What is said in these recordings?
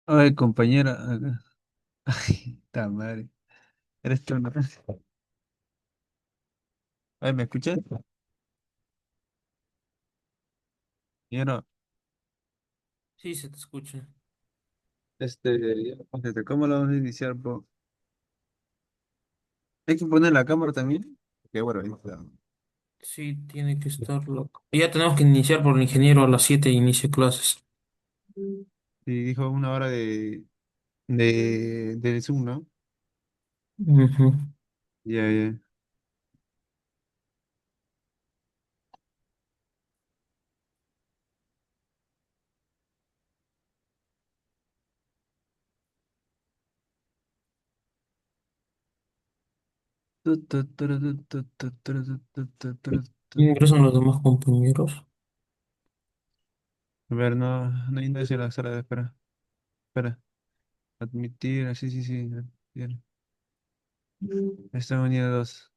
Ay, compañera. Ay, ta madre. Eres tú, ¿no? Ay, ¿me escuchas? Compañero, Sí, se te escucha. ¿cómo lo vamos a iniciar, po? Hay que poner la cámara también. Qué bueno, ahí está. Sí, tiene que estar loco. Ya tenemos que iniciar por el ingeniero a las 7 inicio clases. Y dijo una hora del Zoom, ¿no? Ujú. Ya, ya. Ingresan los demás compañeros. A ver, no, no hay nadie en la sala de espera. Espera. Admitir, sí, sí, sí. Admitir. Están unidos.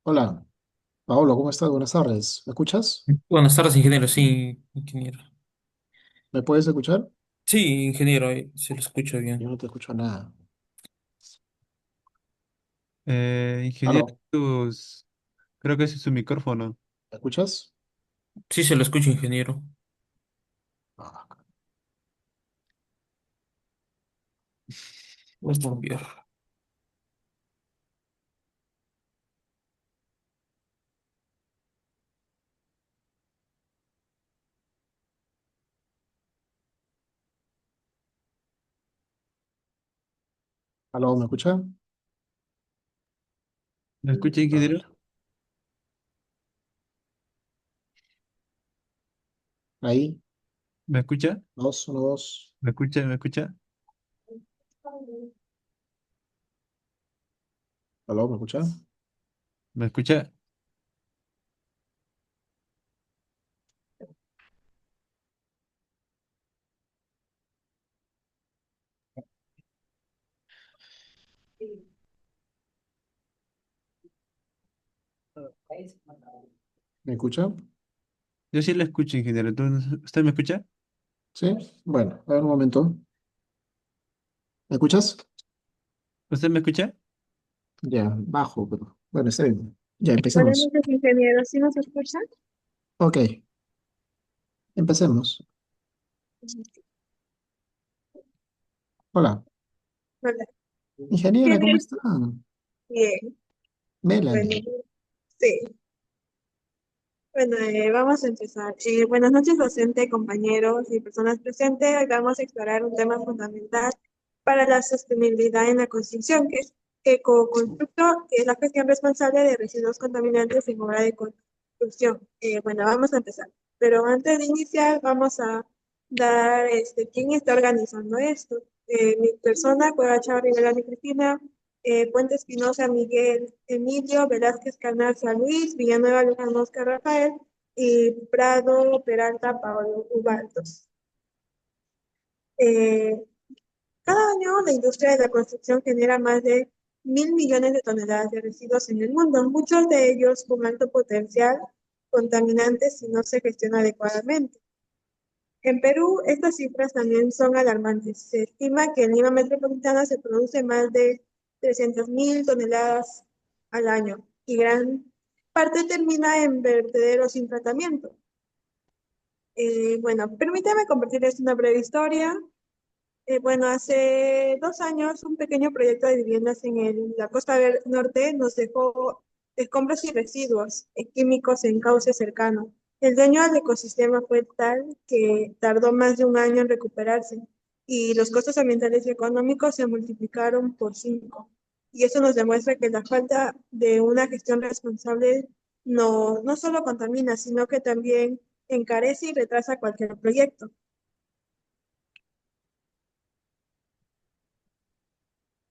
Hola, Paolo, ¿cómo estás? Buenas tardes. ¿Me escuchas? Buenas tardes, ingeniero. Sí, ingeniero. ¿Me puedes escuchar? Sí, ingeniero, se lo escucha Yo bien. no te escucho nada. Ingeniero, ¿Aló? creo que ese es su micrófono. ¿Me escuchas? Sí, se lo escucha, ingeniero. Ah, Voy a cambiar. ¿Aló? ¿Me escucha? ¿Me escucha, Ah, ingeniero? ahí, ¿Me escucha? dos, uno, dos. ¿Me escucha? ¿Me escucha? ¿Aló? ¿Me escucha? ¿Me escucha? ¿Me escucha? Yo sí le escucho, ingeniero. ¿Usted me escucha? Sí. Bueno, a ver un momento. ¿Me escuchas? ¿Usted me escucha? Ya, bajo, pero bueno, está bien. Ya, Buenas empecemos. noches, ingeniero. ¿Sí nos escuchan? Ok, empecemos. Hola, Hola. ingeniera, ¿cómo Ingeniero. está? Bien. Bueno, Melanie. sí. Bueno, vamos a empezar. Buenas noches, docente, compañeros y personas presentes. Hoy vamos a explorar un tema fundamental para la sostenibilidad en la construcción, que es ecoconstructo, que es la gestión responsable de residuos contaminantes en obra de construcción. Bueno, vamos a empezar. Pero antes de iniciar, vamos a dar quién está organizando esto. Mi persona, Cueva Chava Rivera y Cristina, Puente Espinosa, Miguel, Emilio, Velázquez Canal, San Luis, Villanueva, Luján, Oscar Rafael y Prado, Peralta, Pablo Ubaldos. Eh, Cada año la industria de la construcción genera más de 1.000 millones de toneladas de residuos en el mundo, muchos de ellos con alto potencial contaminantes si no se gestiona adecuadamente. En Perú, estas cifras también son alarmantes. Se estima que en Lima Metropolitana se produce más de 300.000 toneladas al año y gran parte termina en vertederos sin tratamiento. Bueno, permítame compartirles una breve historia. Bueno, hace 2 años un pequeño proyecto de viviendas en la costa norte nos dejó escombros y residuos químicos en cauce cercano. El daño al ecosistema fue tal que tardó más de un año en recuperarse y los costos ambientales y económicos se multiplicaron por 5. Y eso nos demuestra que la falta de una gestión responsable no solo contamina, sino que también encarece y retrasa cualquier proyecto.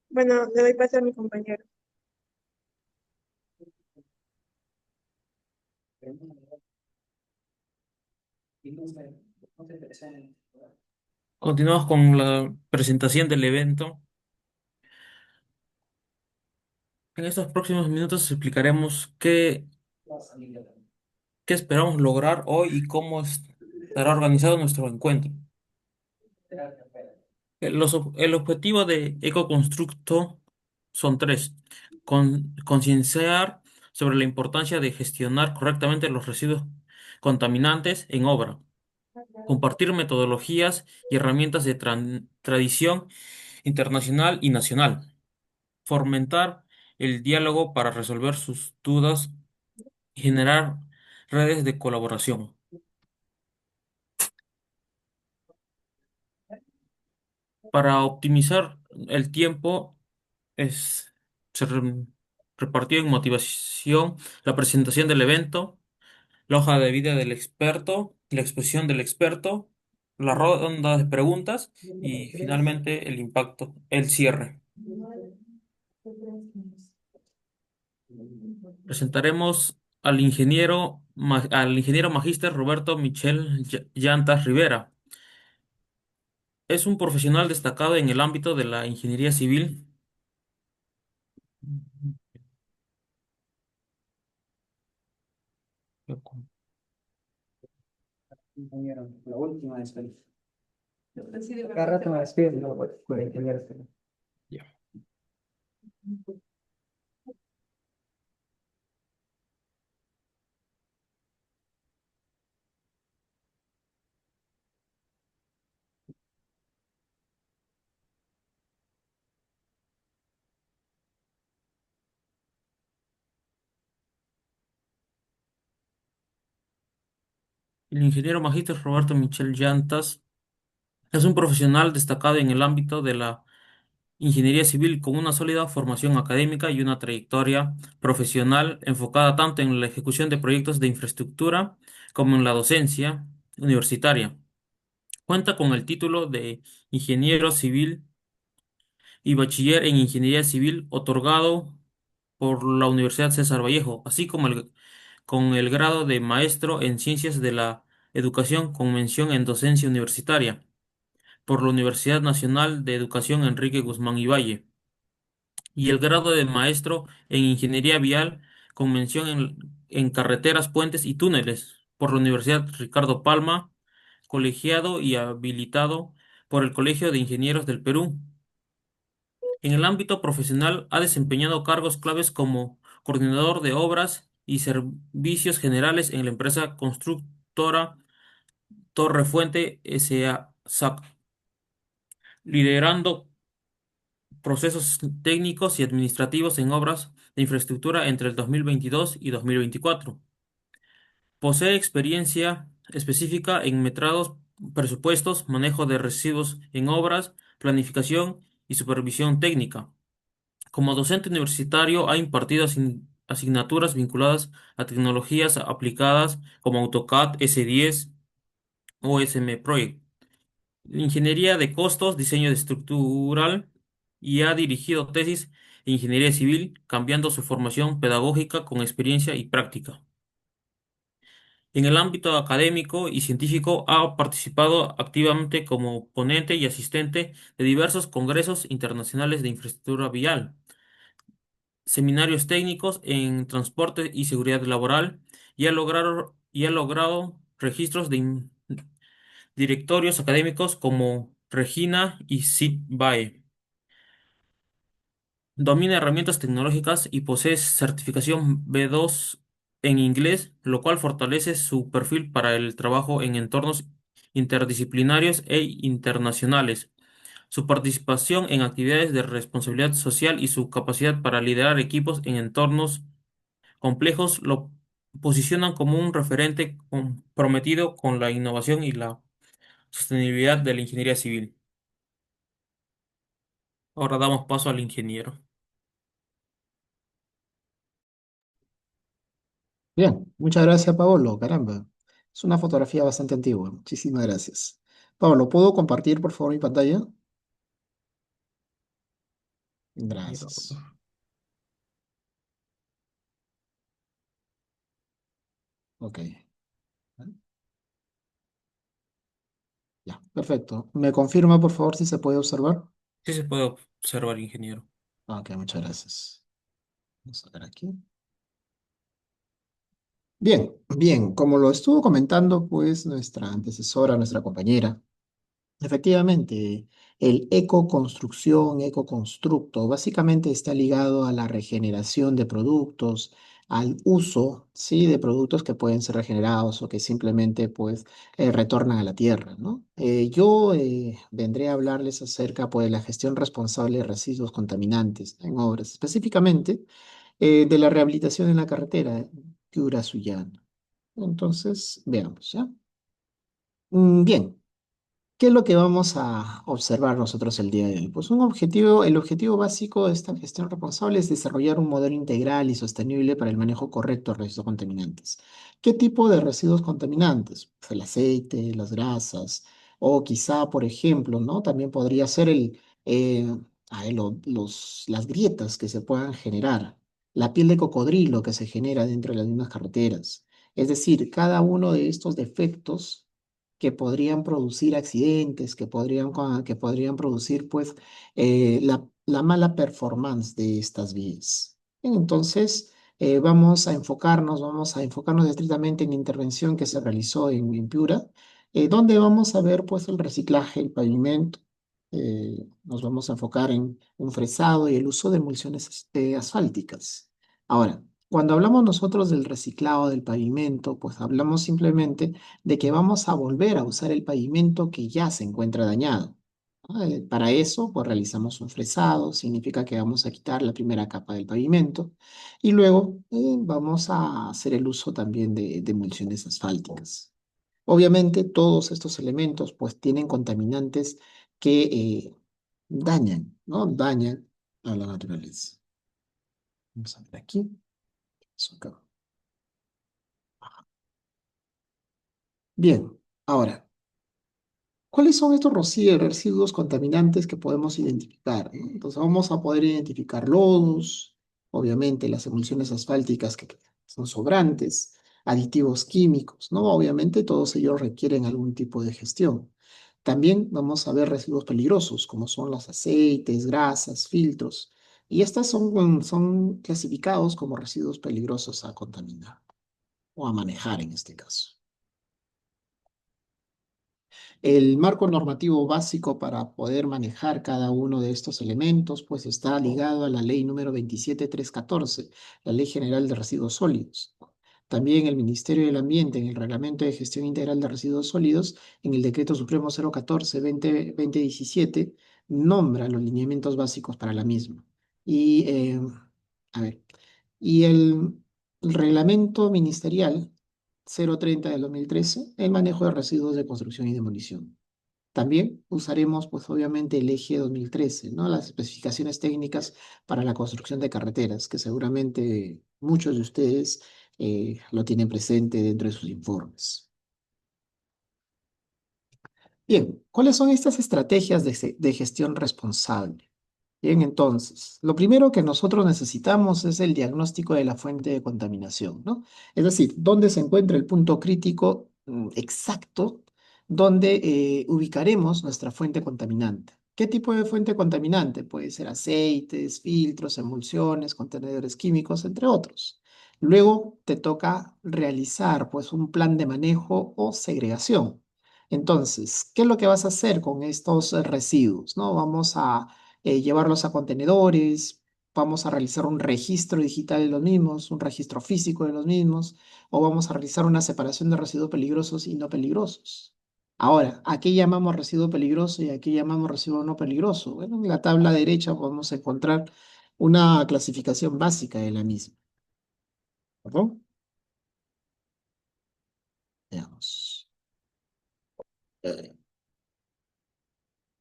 Bueno, le doy paso a mi compañero. Continuamos con la presentación del evento. En estos próximos minutos explicaremos qué esperamos lograr hoy y cómo estará organizado nuestro encuentro. El objetivo de Ecoconstructo son tres. Concienciar sobre la importancia de gestionar correctamente los residuos contaminantes en obra. Compartir metodologías y herramientas de tradición internacional y nacional. Fomentar el diálogo para resolver sus dudas y generar redes de colaboración. Para optimizar el tiempo, es, se repartió en motivación la presentación del evento, la hoja de vida del experto, la exposición del experto, la ronda de preguntas y finalmente el impacto, el cierre. Presentaremos al ingeniero magíster Roberto Michel Llantas Rivera. Es un profesional destacado en el ámbito de la ingeniería civil. Compañero, la última vez. Cada rato me despido, no, pues, ingeniero. Ya. El ingeniero magíster Roberto Michel Llantas es un profesional destacado en el ámbito de la ingeniería civil con una sólida formación académica y una trayectoria profesional enfocada tanto en la ejecución de proyectos de infraestructura como en la docencia universitaria. Cuenta con el título de ingeniero civil y bachiller en ingeniería civil otorgado por la Universidad César Vallejo, así como con el grado de maestro en ciencias de la educación con mención en docencia universitaria por la Universidad Nacional de Educación Enrique Guzmán y Valle, y el grado de maestro en Ingeniería Vial con mención en carreteras, puentes y túneles por la Universidad Ricardo Palma, colegiado y habilitado por el Colegio de Ingenieros del Perú. En el ámbito profesional ha desempeñado cargos claves como coordinador de obras y servicios generales en la empresa constructora Torre Fuente S.A. SAC, liderando procesos técnicos y administrativos en obras de infraestructura entre el 2022 y 2024. Posee experiencia específica en metrados, presupuestos, manejo de residuos en obras, planificación y supervisión técnica. Como docente universitario ha impartido asignaturas vinculadas a tecnologías aplicadas como AutoCAD, S10 o SM Project, ingeniería de costos, diseño estructural y ha dirigido tesis en ingeniería civil, cambiando su formación pedagógica con experiencia y práctica. En el ámbito académico y científico ha participado activamente como ponente y asistente de diversos congresos internacionales de infraestructura vial, seminarios técnicos en transporte y seguridad laboral y ha logrado registros de directorios académicos como Regina y SIDBAE. Domina herramientas tecnológicas y posee certificación B2 en inglés, lo cual fortalece su perfil para el trabajo en entornos interdisciplinarios e internacionales. Su participación en actividades de responsabilidad social y su capacidad para liderar equipos en entornos complejos lo posicionan como un referente comprometido con la innovación y la sostenibilidad de la ingeniería civil. Ahora damos paso al ingeniero. Bien, muchas gracias, Pablo. Caramba, es una fotografía bastante antigua. Muchísimas gracias. Pablo, ¿puedo compartir, por favor, mi pantalla? Gracias. Ok, ya, perfecto. ¿Me confirma, por favor, si se puede observar? Sí se puede observar, ingeniero. Ok, muchas gracias. Vamos a ver aquí. Bien, bien, como lo estuvo comentando pues nuestra antecesora, nuestra compañera, efectivamente, el ecoconstrucción, ecoconstructo, básicamente está ligado a la regeneración de productos, al uso, ¿sí? De productos que pueden ser regenerados o que simplemente, pues, retornan a la tierra, ¿no? Yo vendré a hablarles acerca, pues, de la gestión responsable de residuos contaminantes en obras, específicamente de la rehabilitación en la carretera Piura-Suyana. Entonces, veamos, ¿ya? Bien. ¿Qué es lo que vamos a observar nosotros el día de hoy? Pues el objetivo básico de esta gestión responsable es desarrollar un modelo integral y sostenible para el manejo correcto de residuos contaminantes. ¿Qué tipo de residuos contaminantes? Pues el aceite, las grasas, o quizá, por ejemplo, ¿no? También podría ser las grietas que se puedan generar, la piel de cocodrilo que se genera dentro de las mismas carreteras. Es decir, cada uno de estos defectos que podrían producir accidentes, que podrían producir pues la mala performance de estas vías. Bien, entonces, vamos a enfocarnos estrictamente en la intervención que se realizó en Piura, donde vamos a ver pues el reciclaje, el pavimento. Nos vamos a enfocar en un fresado y el uso de emulsiones asfálticas. Ahora, cuando hablamos nosotros del reciclado del pavimento, pues hablamos simplemente de que vamos a volver a usar el pavimento que ya se encuentra dañado. ¿No? Para eso, pues realizamos un fresado, significa que vamos a quitar la primera capa del pavimento y luego vamos a hacer el uso también de emulsiones asfálticas. Obviamente, todos estos elementos pues tienen contaminantes que dañan, ¿no? Dañan a la naturaleza. Vamos a ver aquí. Eso acá. Bien, ahora. ¿Cuáles son estos residuos contaminantes que podemos identificar? ¿No? Entonces vamos a poder identificar lodos, obviamente las emulsiones asfálticas que son sobrantes, aditivos químicos, ¿no? Obviamente todos ellos requieren algún tipo de gestión. También vamos a ver residuos peligrosos, como son los aceites, grasas, filtros, y estos son clasificados como residuos peligrosos a contaminar o a manejar en este caso. El marco normativo básico para poder manejar cada uno de estos elementos, pues está ligado a la ley número 27314, la Ley General de Residuos Sólidos. También el Ministerio del Ambiente, en el Reglamento de Gestión Integral de Residuos Sólidos, en el Decreto Supremo 014-2017, nombra los lineamientos básicos para la misma. Y, a ver, y el Reglamento Ministerial 030 del 2013, el manejo de residuos de construcción y demolición. También usaremos, pues obviamente, el eje 2013, ¿no? Las especificaciones técnicas para la construcción de carreteras, que seguramente muchos de ustedes lo tienen presente dentro de sus informes. Bien, ¿cuáles son estas estrategias de gestión responsable? Bien, entonces, lo primero que nosotros necesitamos es el diagnóstico de la fuente de contaminación, ¿no? Es decir, dónde se encuentra el punto crítico exacto donde ubicaremos nuestra fuente contaminante. ¿Qué tipo de fuente contaminante? Puede ser aceites, filtros, emulsiones, contenedores químicos, entre otros. Luego te toca realizar pues un plan de manejo o segregación. Entonces, ¿qué es lo que vas a hacer con estos residuos? ¿No? Vamos a llevarlos a contenedores, vamos a realizar un registro digital de los mismos, un registro físico de los mismos, o vamos a realizar una separación de residuos peligrosos y no peligrosos. Ahora, ¿a qué llamamos residuo peligroso y a qué llamamos residuo no peligroso? Bueno, en la tabla derecha podemos encontrar una clasificación básica de la misma. ¿Perdón? Veamos. Eh,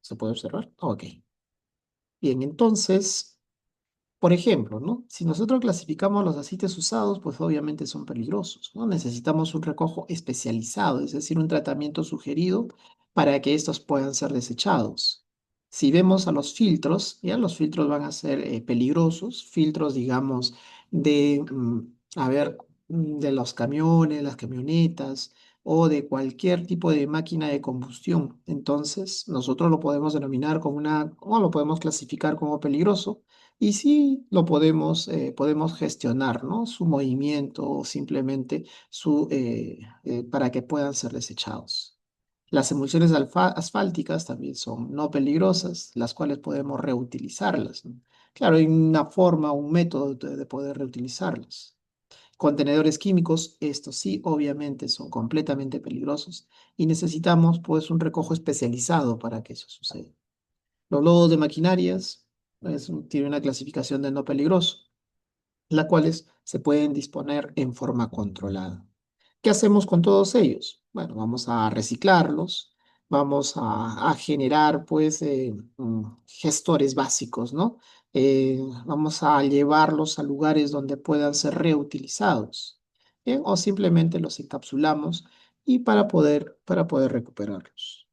¿Se puede observar? Ok. Bien, entonces, por ejemplo, ¿no? Si nosotros clasificamos los aceites usados, pues obviamente son peligrosos, ¿no? Necesitamos un recojo especializado, es decir, un tratamiento sugerido para que estos puedan ser desechados. Si vemos a los filtros, ya los filtros van a ser peligrosos, filtros, digamos, de, a ver, de los camiones, las camionetas o de cualquier tipo de máquina de combustión. Entonces, nosotros lo podemos denominar como o lo podemos clasificar como peligroso y sí lo podemos gestionar, ¿no? Su movimiento o simplemente para que puedan ser desechados. Las emulsiones asfálticas también son no peligrosas, las cuales podemos reutilizarlas, ¿no? Claro, hay una forma, un método de poder reutilizarlas. Contenedores químicos, estos sí, obviamente son completamente peligrosos y necesitamos pues un recojo especializado para que eso suceda. Los lodos de maquinarias tiene una clasificación de no peligroso, las cuales se pueden disponer en forma controlada. ¿Qué hacemos con todos ellos? Bueno, vamos a reciclarlos, vamos a generar pues gestores básicos, ¿no? Vamos a llevarlos a lugares donde puedan ser reutilizados, ¿bien? O simplemente los encapsulamos y para poder recuperarlos.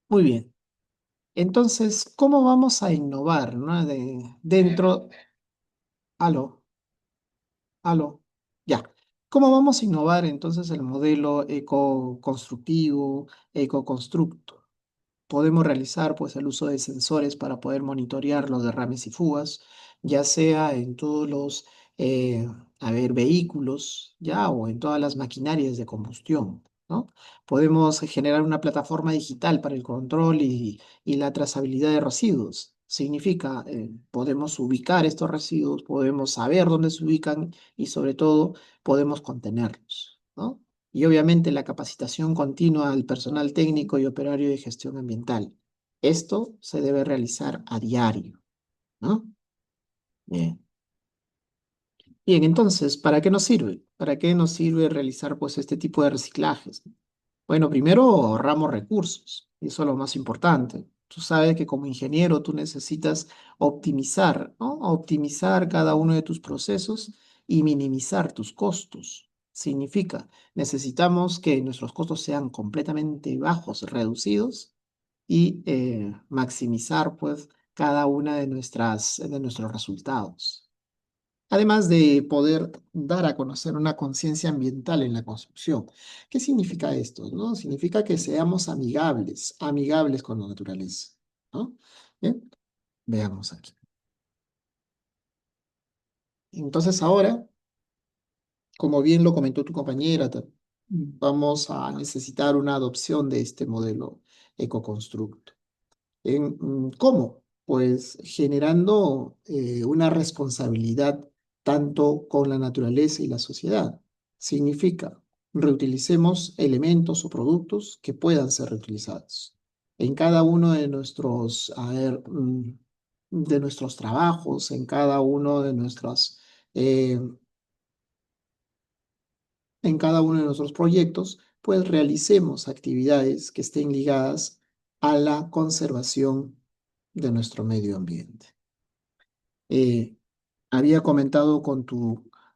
Muy bien. Entonces, ¿cómo vamos a innovar, ¿no? Dentro, aló, aló, ya. ¿Cómo vamos a innovar entonces el modelo ecoconstructivo, ecoconstructo? Podemos realizar pues el uso de sensores para poder monitorear los derrames y fugas, ya sea en todos los vehículos, ya, o en todas las maquinarias de combustión, ¿no? Podemos generar una plataforma digital para el control y la trazabilidad de residuos. Significa, podemos ubicar estos residuos, podemos saber dónde se ubican y sobre todo podemos contenerlos, ¿no? Y obviamente la capacitación continua al personal técnico y operario de gestión ambiental. Esto se debe realizar a diario, ¿no? Bien. Bien, entonces, ¿para qué nos sirve? ¿Para qué nos sirve realizar pues este tipo de reciclajes? Bueno, primero ahorramos recursos, y eso es lo más importante. Tú sabes que como ingeniero tú necesitas optimizar, ¿no? Optimizar cada uno de tus procesos y minimizar tus costos. Significa, necesitamos que nuestros costos sean completamente bajos, reducidos y maximizar pues cada una de nuestros resultados. Además de poder dar a conocer una conciencia ambiental en la construcción. ¿Qué significa esto, no? Significa que seamos amigables, amigables con la naturaleza, ¿no? Bien, veamos aquí. Entonces ahora, como bien lo comentó tu compañera, vamos a necesitar una adopción de este modelo ecoconstructo. ¿Cómo? Pues generando una responsabilidad tanto con la naturaleza y la sociedad. Significa, reutilicemos elementos o productos que puedan ser reutilizados. En cada uno de nuestros trabajos, en cada uno eh, en cada uno de nuestros proyectos, pues realicemos actividades que estén ligadas a la conservación de nuestro medio ambiente. Eh, Había comentado con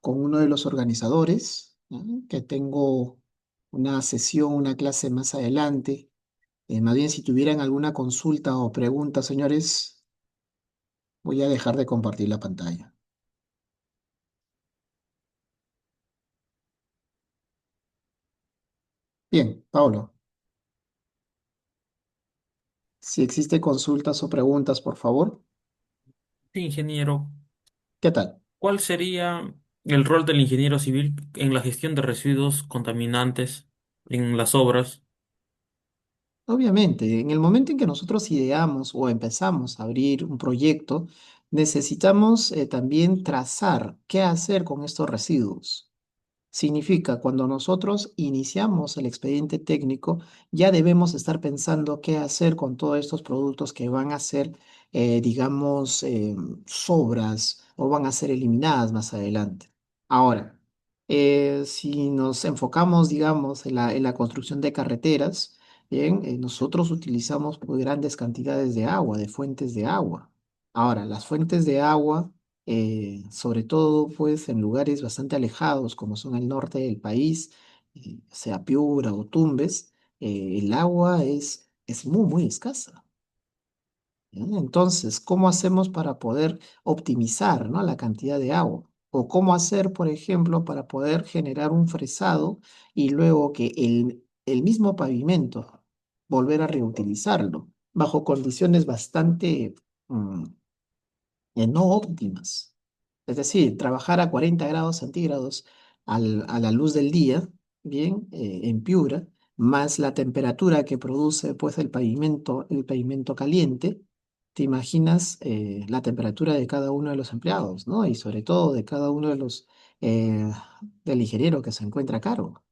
uno de los organizadores, ¿no? Que tengo una sesión, una clase más adelante. Más bien, si tuvieran alguna consulta o pregunta, señores, voy a dejar de compartir la pantalla. Bien, Pablo, si existe consultas o preguntas, por favor. Sí, ingeniero, ¿Qué tal? ¿cuál sería el rol del ingeniero civil en la gestión de residuos contaminantes en las obras? Obviamente, en el momento en que nosotros ideamos o empezamos a abrir un proyecto, necesitamos también trazar qué hacer con estos residuos. Significa, cuando nosotros iniciamos el expediente técnico, ya debemos estar pensando qué hacer con todos estos productos que van a ser, digamos, sobras o van a ser eliminadas más adelante. Ahora, si nos enfocamos, digamos, en la construcción de carreteras, bien, nosotros utilizamos pues, grandes cantidades de agua, de fuentes de agua. Ahora, las fuentes de agua sobre todo pues en lugares bastante alejados como son el norte del país, sea Piura o Tumbes, el agua es muy, muy escasa. ¿Ya? Entonces, ¿cómo hacemos para poder optimizar, ¿no? la cantidad de agua? O cómo hacer, por ejemplo, para poder generar un fresado y luego que el mismo pavimento volver a reutilizarlo, bajo condiciones bastante mm, no óptimas. Es decir, trabajar a 40 grados centígrados a la luz del día, bien, en Piura, más la temperatura que produce pues el pavimento caliente. ¿Te imaginas la temperatura de cada uno de los empleados, ¿no? Y sobre todo de cada uno de los eh, del ingeniero que se encuentra a cargo?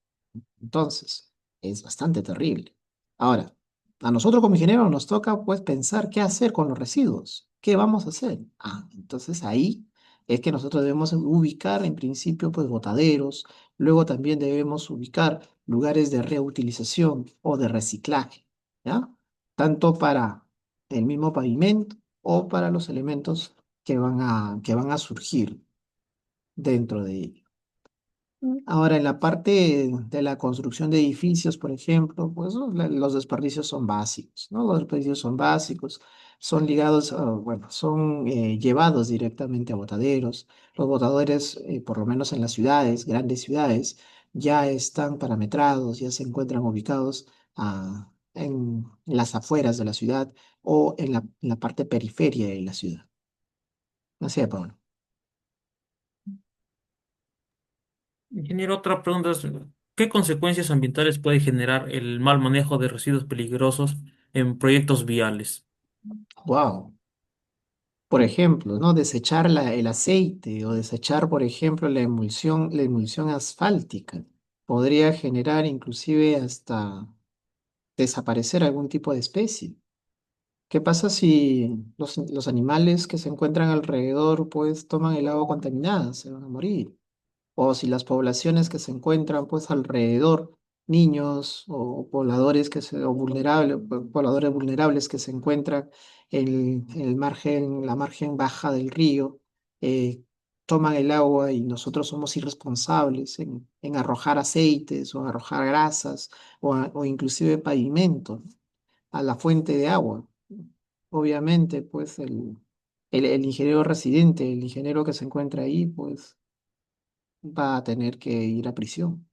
Entonces, es bastante terrible. Ahora, a nosotros como ingenieros nos toca pues pensar qué hacer con los residuos. ¿Qué vamos a hacer? Entonces ahí es que nosotros debemos ubicar en principio pues botaderos, luego también debemos ubicar lugares de reutilización o de reciclaje, ¿ya? Tanto para el mismo pavimento o para los elementos que van a surgir dentro de ello. Ahora, en la parte de la construcción de edificios, por ejemplo, pues ¿no? Los desperdicios son básicos, ¿no? Los desperdicios son básicos, son ligados, bueno, son llevados directamente a botaderos. Los botadores, por lo menos en las ciudades, grandes ciudades, ya están parametrados, ya se encuentran ubicados en las afueras de la ciudad o en la parte periferia de la ciudad. Así es, Pablo. Ingeniero, otra pregunta es, ¿qué consecuencias ambientales puede generar el mal manejo de residuos peligrosos en proyectos viales? Wow. Por ejemplo, ¿no? Desechar el aceite o desechar, por ejemplo, la emulsión asfáltica podría generar inclusive hasta desaparecer algún tipo de especie. ¿Qué pasa si los animales que se encuentran alrededor pues toman el agua contaminada? Se van a morir. O si las poblaciones que se encuentran pues alrededor, niños o pobladores o pobladores vulnerables que se encuentran en el margen, la margen baja del río, eh, toman el agua y nosotros somos irresponsables en arrojar aceites o arrojar grasas o inclusive pavimento a la fuente de agua. Obviamente, pues el ingeniero residente, el ingeniero que se encuentra ahí, pues va a tener que ir a prisión.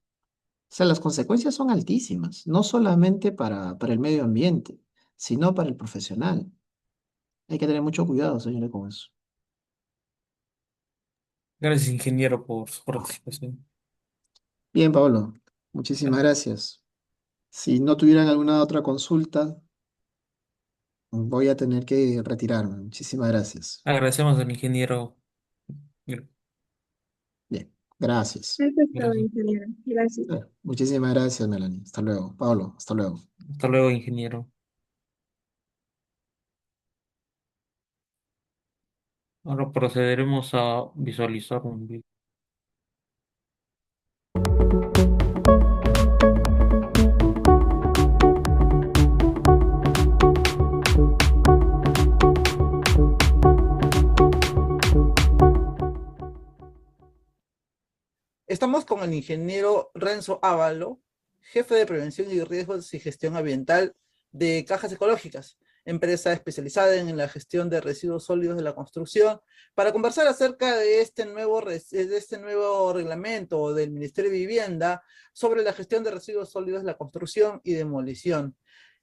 O sea, las consecuencias son altísimas, no solamente para el medio ambiente, sino para el profesional. Hay que tener mucho cuidado, señores, con eso. Gracias, ingeniero, por su participación. Bien, Pablo, muchísimas gracias. Si no tuvieran alguna otra consulta, voy a tener que retirarme. Muchísimas gracias. Agradecemos al ingeniero. Bien, gracias. Eso es todo, Gracias. ingeniero. Gracias. Muchísimas gracias, Melanie. Hasta luego. Pablo, hasta luego. Hasta luego, ingeniero. Ahora procederemos a visualizar un video. Estamos con el ingeniero Renzo Ávalo, jefe de prevención y riesgos y gestión ambiental de Cajas Ecológicas, empresa especializada en la gestión de residuos sólidos de la construcción, para conversar acerca de este nuevo reglamento del Ministerio de Vivienda sobre la gestión de residuos sólidos de la construcción y demolición.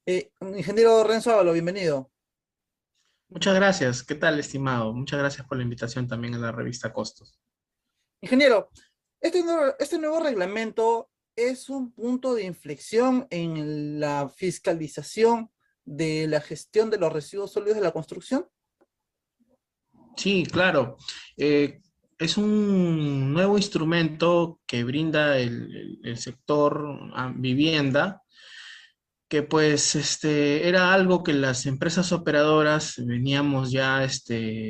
Ingeniero Renzo Ávalo, bienvenido. Muchas gracias. ¿Qué tal, estimado? Muchas gracias por la invitación también a la revista Costos. Ingeniero, este nuevo reglamento es un punto de inflexión en la fiscalización de la gestión de los residuos sólidos de la construcción. Sí, claro. Es un nuevo instrumento que brinda el sector vivienda, que pues era algo que las empresas operadoras veníamos ya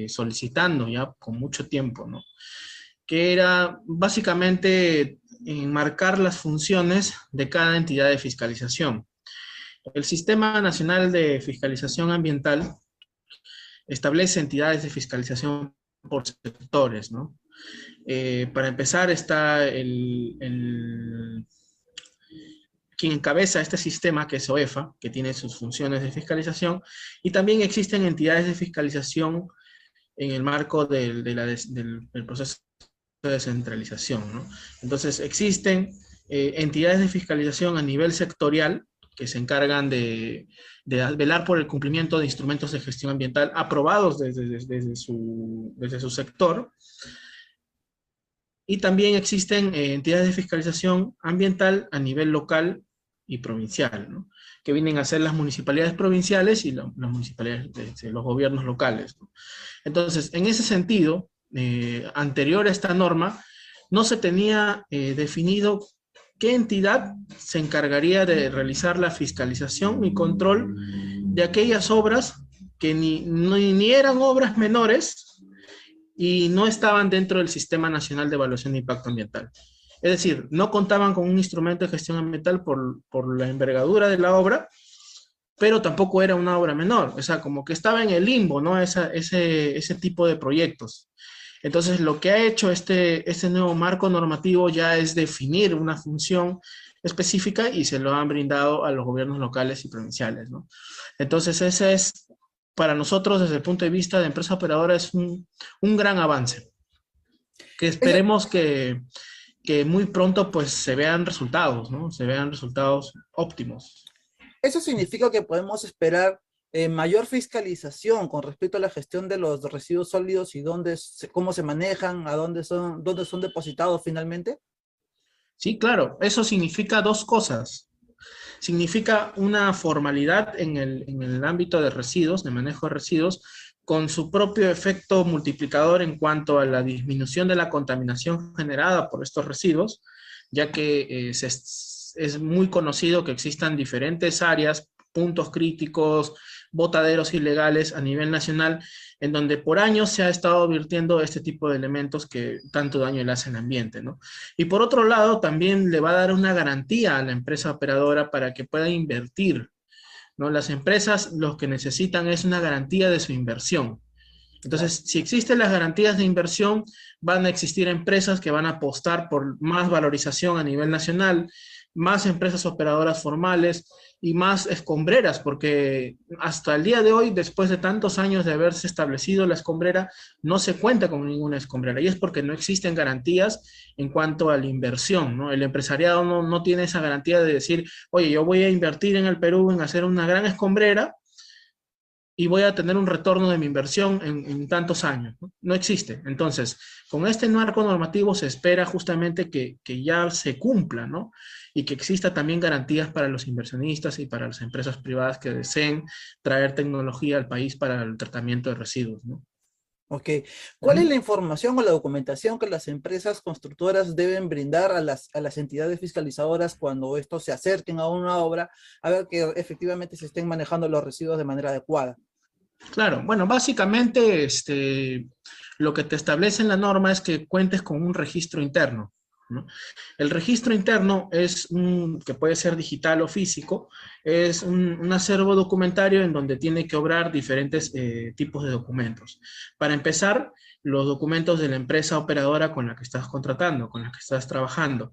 solicitando ya con mucho tiempo, ¿no? Que era básicamente enmarcar las funciones de cada entidad de fiscalización. El Sistema Nacional de Fiscalización Ambiental establece entidades de fiscalización por sectores, ¿no? Para empezar está quien encabeza este sistema, que es OEFA, que tiene sus funciones de fiscalización, y también existen entidades de fiscalización en el marco del proceso de descentralización, ¿no? Entonces existen entidades de fiscalización a nivel sectorial, que se encargan de velar por el cumplimiento de instrumentos de gestión ambiental aprobados desde su sector. Y también existen entidades de fiscalización ambiental a nivel local y provincial, ¿no? Que vienen a ser las municipalidades provinciales y las municipalidades de los gobiernos locales, ¿no? Entonces, en ese sentido, anterior a esta norma, no se tenía definido qué entidad se encargaría de realizar la fiscalización y control de aquellas obras que ni eran obras menores y no estaban dentro del Sistema Nacional de Evaluación de Impacto Ambiental. Es decir, no contaban con un instrumento de gestión ambiental por la envergadura de la obra, pero tampoco era una obra menor. O sea, como que estaba en el limbo, ¿no? Ese tipo de proyectos. Entonces, lo que ha hecho este nuevo marco normativo ya es definir una función específica y se lo han brindado a los gobiernos locales y provinciales, ¿no? Entonces, ese es, para nosotros, desde el punto de vista de empresa operadora, es un gran avance. Que esperemos que muy pronto pues se vean resultados, ¿no? Se vean resultados óptimos. Eso significa que podemos esperar mayor fiscalización con respecto a la gestión de los residuos sólidos y cómo se manejan, dónde son depositados finalmente. Sí, claro, eso significa dos cosas. Significa una formalidad en el ámbito de residuos, de manejo de residuos, con su propio efecto multiplicador en cuanto a la disminución de la contaminación generada por estos residuos, ya que es muy conocido que existan diferentes áreas, puntos críticos, botaderos ilegales a nivel nacional, en donde por años se ha estado virtiendo este tipo de elementos que tanto daño le hacen al ambiente, ¿no? Y por otro lado, también le va a dar una garantía a la empresa operadora para que pueda invertir, ¿no? Las empresas lo que necesitan es una garantía de su inversión. Entonces, si existen las garantías de inversión, van a existir empresas que van a apostar por más valorización a nivel nacional, más empresas operadoras formales y más escombreras, porque hasta el día de hoy, después de tantos años de haberse establecido la escombrera, no se cuenta con ninguna escombrera, y es porque no existen garantías en cuanto a la inversión, ¿no? El empresariado no tiene esa garantía de decir, oye, yo voy a invertir en el Perú en hacer una gran escombrera, y voy a tener un retorno de mi inversión en tantos años, ¿no? No existe. Entonces, con este marco normativo se espera justamente que ya se cumpla, ¿no? Y que exista también garantías para los inversionistas y para las empresas privadas que deseen traer tecnología al país para el tratamiento de residuos, ¿no? Ok. ¿Cuál es la información o la documentación que las empresas constructoras deben brindar a las entidades fiscalizadoras cuando estos se acerquen a una obra a ver que efectivamente se estén manejando los residuos de manera adecuada? Claro, bueno, básicamente lo que te establece en la norma es que cuentes con un registro interno, ¿no? El registro interno que puede ser digital o físico, es un acervo documentario en donde tiene que obrar diferentes tipos de documentos. Para empezar, los documentos de la empresa operadora con la que estás contratando, con la que estás trabajando.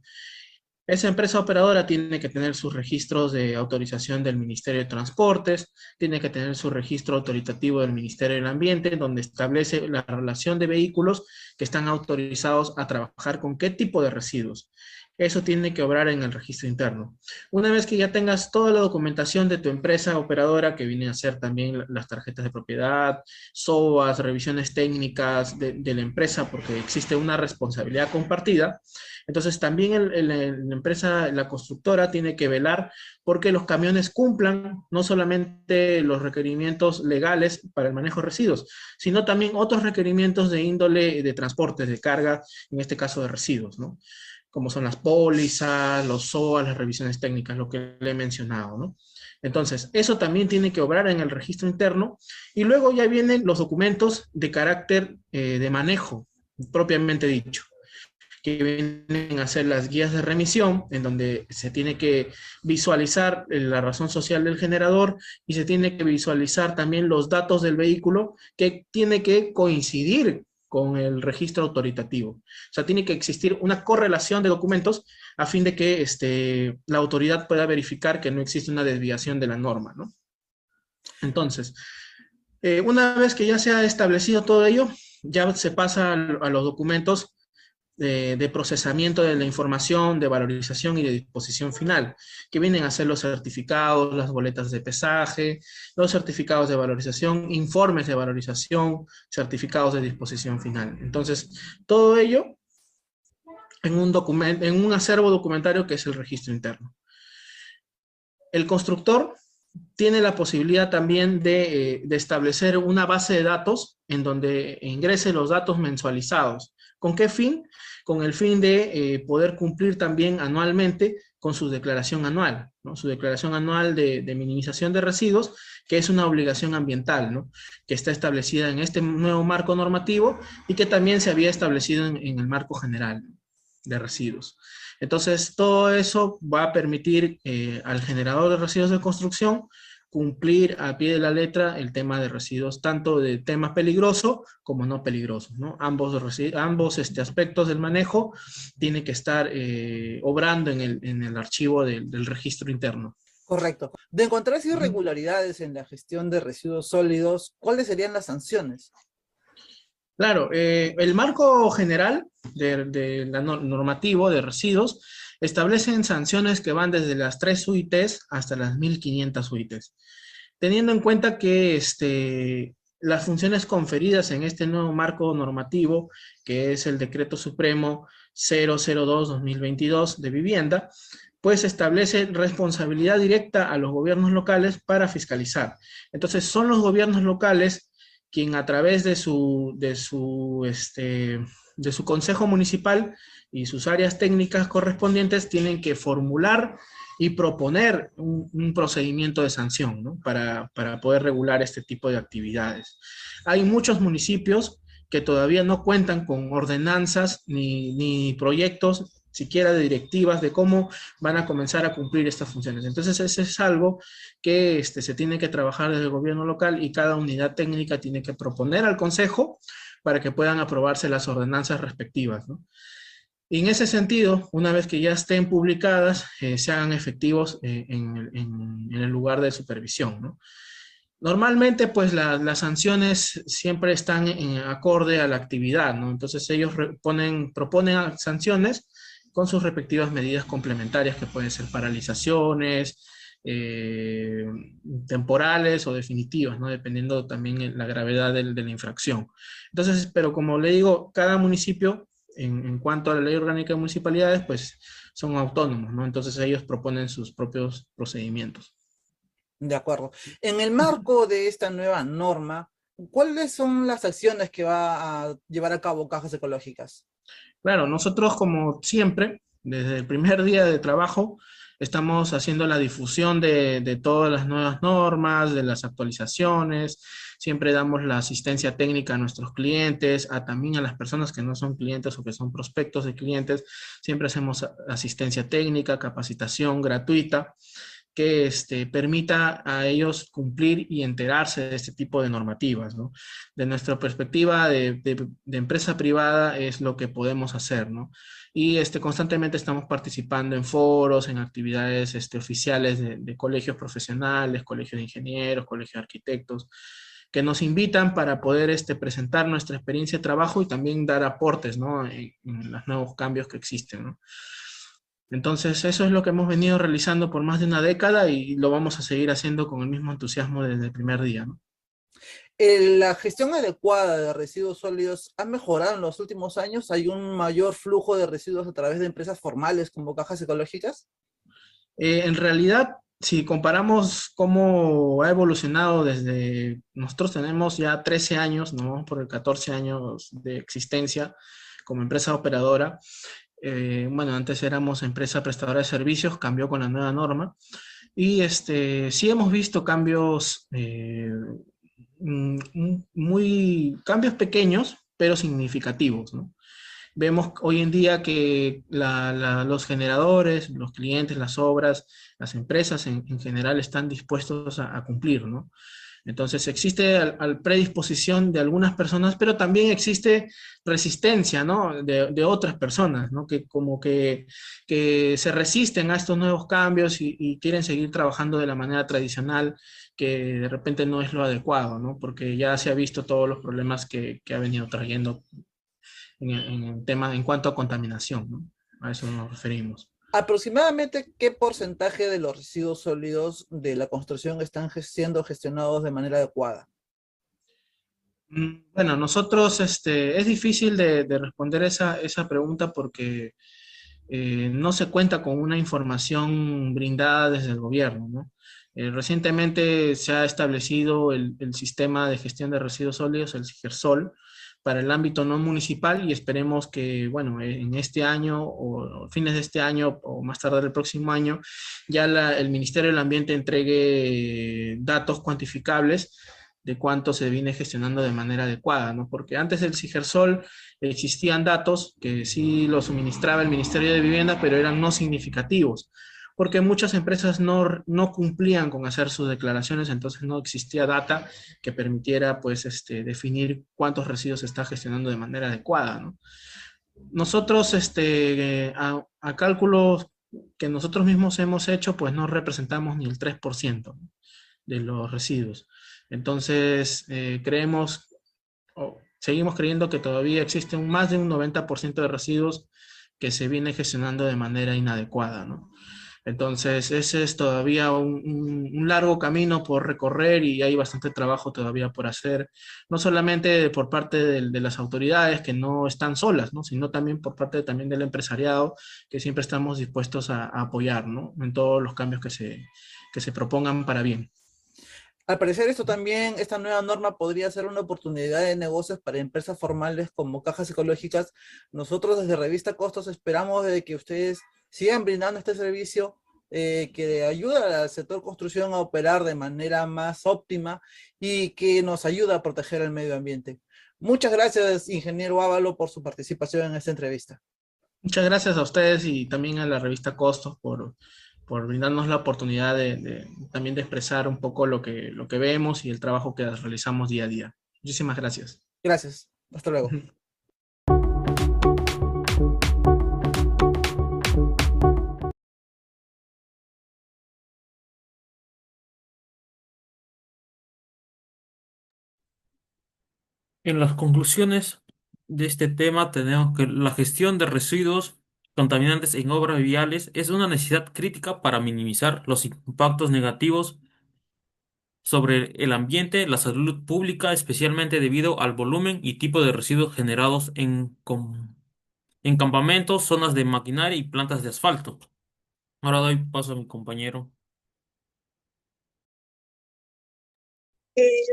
Esa empresa operadora tiene que tener sus registros de autorización del Ministerio de Transportes, tiene que tener su registro autoritativo del Ministerio del Ambiente, donde establece la relación de vehículos que están autorizados a trabajar con qué tipo de residuos. Eso tiene que obrar en el registro interno. Una vez que ya tengas toda la documentación de tu empresa operadora, que viene a ser también las tarjetas de propiedad, SOAS, revisiones técnicas de la empresa, porque existe una responsabilidad compartida, entonces también la empresa, la constructora, tiene que velar porque los camiones cumplan no solamente los requerimientos legales para el manejo de residuos, sino también otros requerimientos de índole de transportes, de carga, en este caso de residuos, ¿no? Como son las pólizas, los SOA, las revisiones técnicas, lo que le he mencionado, ¿no? Entonces, eso también tiene que obrar en el registro interno, y luego ya vienen los documentos de carácter de manejo, propiamente dicho, que vienen a ser las guías de remisión, en donde se tiene que visualizar la razón social del generador y se tiene que visualizar también los datos del vehículo, que tiene que coincidir con el registro autoritativo. O sea, tiene que existir una correlación de documentos a fin de que la autoridad pueda verificar que no existe una desviación de la norma, ¿no? Entonces, una vez que ya se ha establecido todo ello, ya se pasa a los documentos de procesamiento de la información, de valorización y de disposición final, que vienen a ser los certificados, las boletas de pesaje, los certificados de valorización, informes de valorización, certificados de disposición final. Entonces, todo ello en un acervo documentario que es el registro interno. El constructor tiene la posibilidad también de establecer una base de datos en donde ingrese los datos mensualizados. ¿Con qué fin? Con el fin de poder cumplir también anualmente con su declaración anual, ¿no? Su declaración anual de minimización de residuos, que es una obligación ambiental, ¿no? Que está establecida en este nuevo marco normativo y que también se había establecido en el marco general de residuos. Entonces, todo eso va a permitir al generador de residuos de construcción cumplir a pie de la letra el tema de residuos, tanto de tema peligroso como no peligroso, ¿no? Ambos aspectos del manejo tienen que estar obrando en el archivo del registro interno. Correcto. De encontrarse irregularidades en la gestión de residuos sólidos, ¿cuáles serían las sanciones? Claro, el marco general de la normativo de residuos establecen sanciones que van desde las 3 UITs hasta las 1500 UITs. Teniendo en cuenta que las funciones conferidas en este nuevo marco normativo, que es el Decreto Supremo 002-2022 de vivienda, pues establece responsabilidad directa a los gobiernos locales para fiscalizar. Entonces, son los gobiernos locales quien a través de su consejo municipal y sus áreas técnicas correspondientes tienen que formular y proponer un procedimiento de sanción, ¿no? Para poder regular este tipo de actividades. Hay muchos municipios que todavía no cuentan con ordenanzas ni proyectos siquiera de directivas de cómo van a comenzar a cumplir estas funciones. Entonces, ese es algo que se tiene que trabajar desde el gobierno local y cada unidad técnica tiene que proponer al consejo para que puedan aprobarse las ordenanzas respectivas, ¿no? Y en ese sentido, una vez que ya estén publicadas, se hagan efectivos en el lugar de supervisión, ¿no? Normalmente, pues las sanciones siempre están en acorde a la actividad, ¿no? Entonces ellos proponen sanciones con sus respectivas medidas complementarias que pueden ser paralizaciones, temporales o definitivas, ¿no? Dependiendo también la gravedad de la infracción. Entonces, pero como le digo, cada municipio, en cuanto a la ley orgánica de municipalidades, pues son autónomos, ¿no? Entonces ellos proponen sus propios procedimientos. De acuerdo. En el marco de esta nueva norma, ¿cuáles son las acciones que va a llevar a cabo Cajas Ecológicas? Claro, nosotros como siempre, desde el primer día de trabajo, estamos haciendo la difusión de todas las nuevas normas, de las actualizaciones, siempre damos la asistencia técnica a nuestros clientes, también a las personas que no son clientes o que son prospectos de clientes, siempre hacemos asistencia técnica, capacitación gratuita, que permita a ellos cumplir y enterarse de este tipo de normativas, ¿no? De nuestra perspectiva de empresa privada es lo que podemos hacer, ¿no? Y constantemente estamos participando en foros, en actividades oficiales de colegios profesionales, colegios de ingenieros, colegios de arquitectos, que nos invitan para poder presentar nuestra experiencia de trabajo y también dar aportes, ¿no? En los nuevos cambios que existen, ¿no? Entonces, eso es lo que hemos venido realizando por más de una década y lo vamos a seguir haciendo con el mismo entusiasmo desde el primer día, ¿no? La gestión adecuada de residuos sólidos ha mejorado en los últimos años. ¿Hay un mayor flujo de residuos a través de empresas formales como Cajas Ecológicas? En realidad, si comparamos cómo ha evolucionado desde, nosotros tenemos ya 13 años, ¿no? Por el 14 años de existencia como empresa operadora. Bueno, antes éramos empresa prestadora de servicios, cambió con la nueva norma. Y sí hemos visto cambios, cambios pequeños, pero significativos, ¿no? Vemos hoy en día que los generadores, los clientes, las obras, las empresas en general están dispuestos a cumplir, ¿no? Entonces existe predisposición de algunas personas, pero también existe resistencia, ¿no? De otras personas, ¿no? Que como que se resisten a estos nuevos cambios y quieren seguir trabajando de la manera tradicional, que de repente no es lo adecuado, ¿no? Porque ya se ha visto todos los problemas que ha venido trayendo en el tema en cuanto a contaminación, ¿no? A eso nos referimos. ¿Aproximadamente qué porcentaje de los residuos sólidos de la construcción están siendo gestionados de manera adecuada? Bueno, nosotros, es difícil de responder esa pregunta porque no se cuenta con una información brindada desde el gobierno, ¿no? Recientemente se ha establecido el sistema de gestión de residuos sólidos, el SIGERSOL, para el ámbito no municipal y esperemos que, bueno, en este año o fines de este año o más tarde el próximo año, ya el Ministerio del Ambiente entregue datos cuantificables de cuánto se viene gestionando de manera adecuada, ¿no? Porque antes del SIGERSOL existían datos que sí los suministraba el Ministerio de Vivienda, pero eran no significativos, porque muchas empresas no cumplían con hacer sus declaraciones, entonces no existía data que permitiera, pues, definir cuántos residuos se está gestionando de manera adecuada, ¿no? Nosotros, a cálculos que nosotros mismos hemos hecho, pues no representamos ni el 3% de los residuos. Entonces, creemos seguimos creyendo que todavía existe más de un 90% de residuos que se viene gestionando de manera inadecuada, ¿no? Entonces, ese es todavía un largo camino por recorrer y hay bastante trabajo todavía por hacer, no solamente por parte de las autoridades que no están solas, ¿no? Sino también por parte también del empresariado que siempre estamos dispuestos a apoyar, ¿no? En todos los cambios que se propongan para bien. Al parecer esto también, esta nueva norma podría ser una oportunidad de negocios para empresas formales como cajas ecológicas. Nosotros desde Revista Costos esperamos de que ustedes sigan brindando este servicio que ayuda al sector construcción a operar de manera más óptima y que nos ayuda a proteger el medio ambiente. Muchas gracias, ingeniero Ávalo, por su participación en esta entrevista. Muchas gracias a ustedes y también a la revista Costos por brindarnos la oportunidad también de expresar un poco lo que vemos y el trabajo que realizamos día a día. Muchísimas gracias. Gracias. Hasta luego. En las conclusiones de este tema tenemos que la gestión de residuos contaminantes en obras viales es una necesidad crítica para minimizar los impactos negativos sobre el ambiente, la salud pública, especialmente debido al volumen y tipo de residuos generados en campamentos, zonas de maquinaria y plantas de asfalto. Ahora doy paso a mi compañero.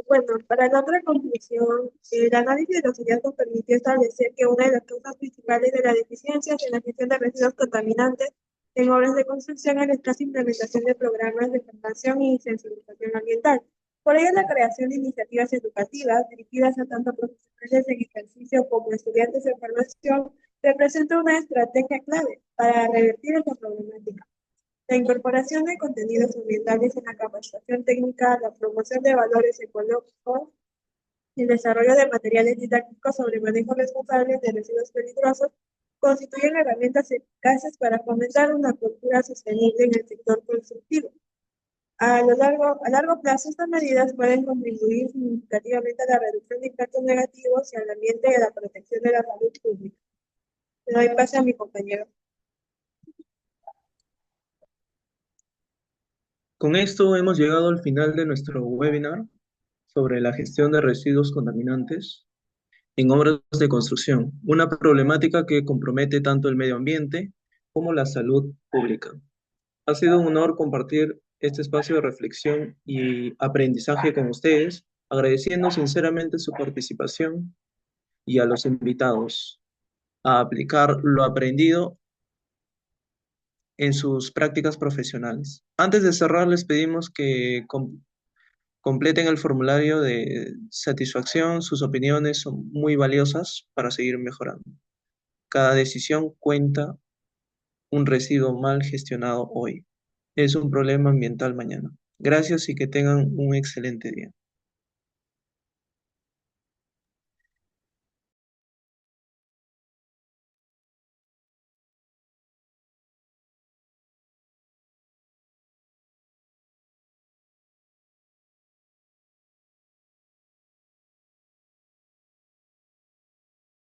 Bueno, para la otra conclusión, el análisis de los hallazgos permitió establecer que una de las causas principales de las deficiencias en la gestión de residuos contaminantes en obras de construcción es la escasa implementación de programas de formación y sensibilización ambiental. Por ello, la creación de iniciativas educativas dirigidas a tanto profesionales en ejercicio como estudiantes en formación representa una estrategia clave para revertir esta problemática. La incorporación de contenidos ambientales en la capacitación técnica, la promoción de valores ecológicos y el desarrollo de materiales didácticos sobre manejo responsable de residuos peligrosos constituyen herramientas eficaces para fomentar una cultura sostenible en el sector constructivo. A largo plazo, estas medidas pueden contribuir significativamente a la reducción de impactos negativos y al ambiente y a la protección de la salud pública. Le doy paso a mi compañero. Con esto hemos llegado al final de nuestro webinar sobre la gestión de residuos contaminantes en obras de construcción, una problemática que compromete tanto el medio ambiente como la salud pública. Ha sido un honor compartir este espacio de reflexión y aprendizaje con ustedes, agradeciendo sinceramente su participación y a los invitados a aplicar lo aprendido en sus prácticas profesionales. Antes de cerrar, les pedimos que completen el formulario de satisfacción. Sus opiniones son muy valiosas para seguir mejorando. Cada decisión cuenta. Un residuo mal gestionado hoy es un problema ambiental mañana. Gracias y que tengan un excelente día.